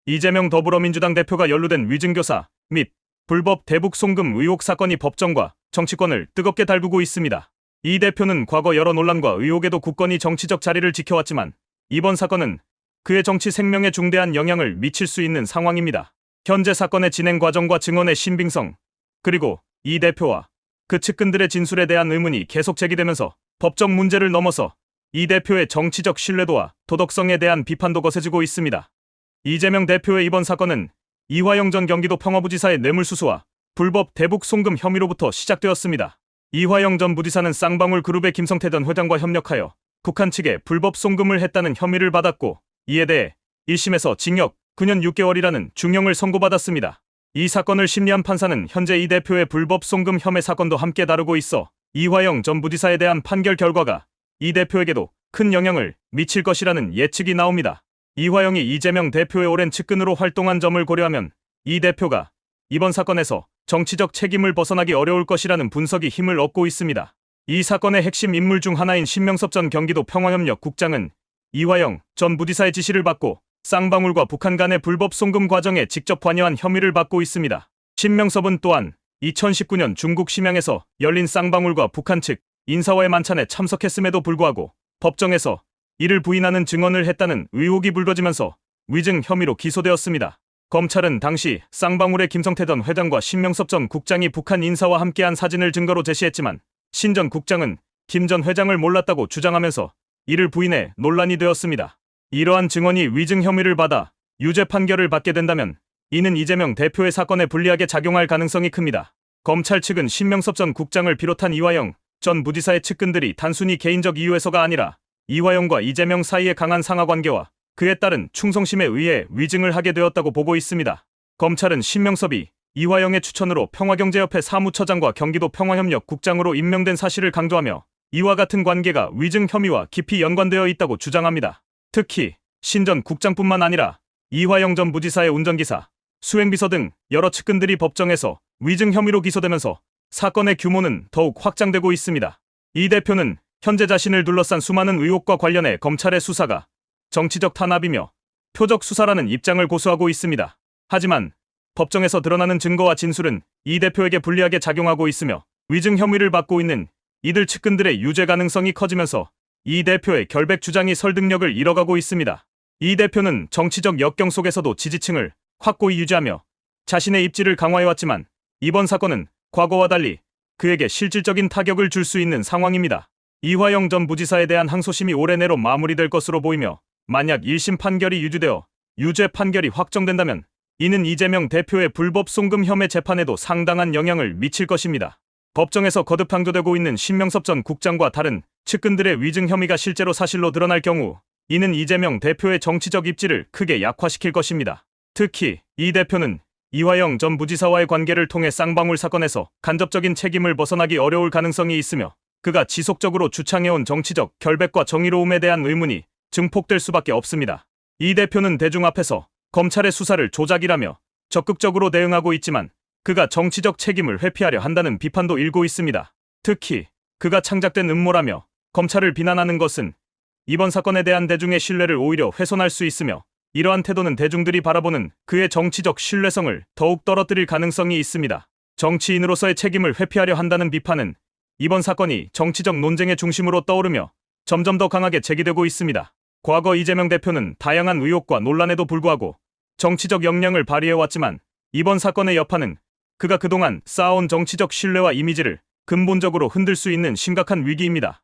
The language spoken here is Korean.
이재명 더불어민주당 대표가 연루된 위증교사 및 불법 대북 송금 의혹 사건이 법정과 정치권을 뜨겁게 달구고 있습니다. 이 대표는 과거 여러 논란과 의혹에도 굳건히 정치적 자리를 지켜왔지만 이번 사건은 그의 정치 생명에 중대한 영향을 미칠 수 있는 상황입니다. 현재 사건의 진행 과정과 증언의 신빙성, 그리고 이 대표와 그 측근들의 진술에 대한 의문이 계속 제기되면서 법적 문제를 넘어서 이 대표의 정치적 신뢰도와 도덕성에 대한 비판도 거세지고 있습니다. 이재명 대표의 이번 사건은 이화영 전 경기도 평화부지사의 뇌물수수와 불법 대북 송금 혐의로부터 시작되었습니다. 이화영 전 부지사는 쌍방울 그룹의 김성태 전 회장과 협력하여 북한 측에 불법 송금을 했다는 혐의를 받았고, 이에 대해 1심에서 징역 9년 6개월이라는 중형을 선고받았습니다. 이 사건을 심리한 판사는 현재 이 대표의 불법 송금 혐의 사건도 함께 다루고 있어 이화영 전 부지사에 대한 판결 결과가 이 대표에게도 큰 영향을 미칠 것이라는 예측이 나옵니다. 이화영이 이재명 대표의 오랜 측근으로 활동한 점을 고려하면 이 대표가 이번 사건에서 정치적 책임을 벗어나기 어려울 것이라는 분석이 힘을 얻고 있습니다. 이 사건의 핵심 인물 중 하나인 신명섭 전 경기도 평화협력국장은 이화영 전 부지사의 지시를 받고 쌍방울과 북한 간의 불법 송금 과정에 직접 관여한 혐의를 받고 있습니다. 신명섭은 또한 2019년 중국 심양에서 열린 쌍방울과 북한 측 인사와의 만찬에 참석했음에도 불구하고 법정에서 이를 부인하는 증언을 했다는 의혹이 불거지면서 위증 혐의로 기소되었습니다. 검찰은 당시 쌍방울의 김성태 전 회장과 신명섭 전 국장이 북한 인사와 함께한 사진을 증거로 제시했지만 신 전 국장은 김 전 회장을 몰랐다고 주장하면서 이를 부인해 논란이 되었습니다. 이러한 증언이 위증 혐의를 받아 유죄 판결을 받게 된다면 이는 이재명 대표의 사건에 불리하게 작용할 가능성이 큽니다. 검찰 측은 신명섭 전 국장을 비롯한 이화영 전 부지사의 측근들이 단순히 개인적 이유에서가 아니라 이화영과 이재명 사이의 강한 상하관계와 그에 따른 충성심에 의해 위증을 하게 되었다고 보고 있습니다. 검찰은 신명섭이 이화영의 추천으로 평화경제협회 사무처장과 경기도 평화협력국장으로 임명된 사실을 강조하며 이와 같은 관계가 위증 혐의와 깊이 연관되어 있다고 주장합니다. 특히 신 전 국장뿐만 아니라 이화영 전 부지사의 운전기사, 수행비서 등 여러 측근들이 법정에서 위증 혐의로 기소되면서 사건의 규모는 더욱 확장되고 있습니다. 이 대표는 현재 자신을 둘러싼 수많은 의혹과 관련해 검찰의 수사가 정치적 탄압이며 표적 수사라는 입장을 고수하고 있습니다. 하지만 법정에서 드러나는 증거와 진술은 이 대표에게 불리하게 작용하고 있으며 위증 혐의를 받고 있는 이들 측근들의 유죄 가능성이 커지면서 이 대표의 결백 주장이 설득력을 잃어가고 있습니다. 이 대표는 정치적 역경 속에서도 지지층을 확고히 유지하며 자신의 입지를 강화해왔지만 이번 사건은 과거와 달리 그에게 실질적인 타격을 줄 수 있는 상황입니다. 이화영 전 부지사에 대한 항소심이 올해 내로 마무리될 것으로 보이며 만약 1심 판결이 유지되어 유죄 판결이 확정된다면 이는 이재명 대표의 불법 송금 혐의 재판에도 상당한 영향을 미칠 것입니다. 법정에서 거듭 강조되고 있는 신명섭 전 국장과 다른 측근들의 위증 혐의가 실제로 사실로 드러날 경우 이는 이재명 대표의 정치적 입지를 크게 약화시킬 것입니다. 특히 이 대표는 이화영 전 부지사와의 관계를 통해 쌍방울 사건에서 간접적인 책임을 벗어나기 어려울 가능성이 있으며 그가 지속적으로 주창해온 정치적 결백과 정의로움에 대한 의문이 증폭될 수밖에 없습니다. 이 대표는 대중 앞에서 검찰의 수사를 조작이라며 적극적으로 대응하고 있지만 그가 정치적 책임을 회피하려 한다는 비판도 일고 있습니다. 특히 그가 창작된 음모라며 검찰을 비난하는 것은 이번 사건에 대한 대중의 신뢰를 오히려 훼손할 수 있으며 이러한 태도는 대중들이 바라보는 그의 정치적 신뢰성을 더욱 떨어뜨릴 가능성이 있습니다. 정치인으로서의 책임을 회피하려 한다는 비판은 이번 사건이 정치적 논쟁의 중심으로 떠오르며 점점 더 강하게 제기되고 있습니다. 과거 이재명 대표는 다양한 의혹과 논란에도 불구하고 정치적 역량을 발휘해왔지만 이번 사건의 여파는 그가 그동안 쌓아온 정치적 신뢰와 이미지를 근본적으로 흔들 수 있는 심각한 위기입니다.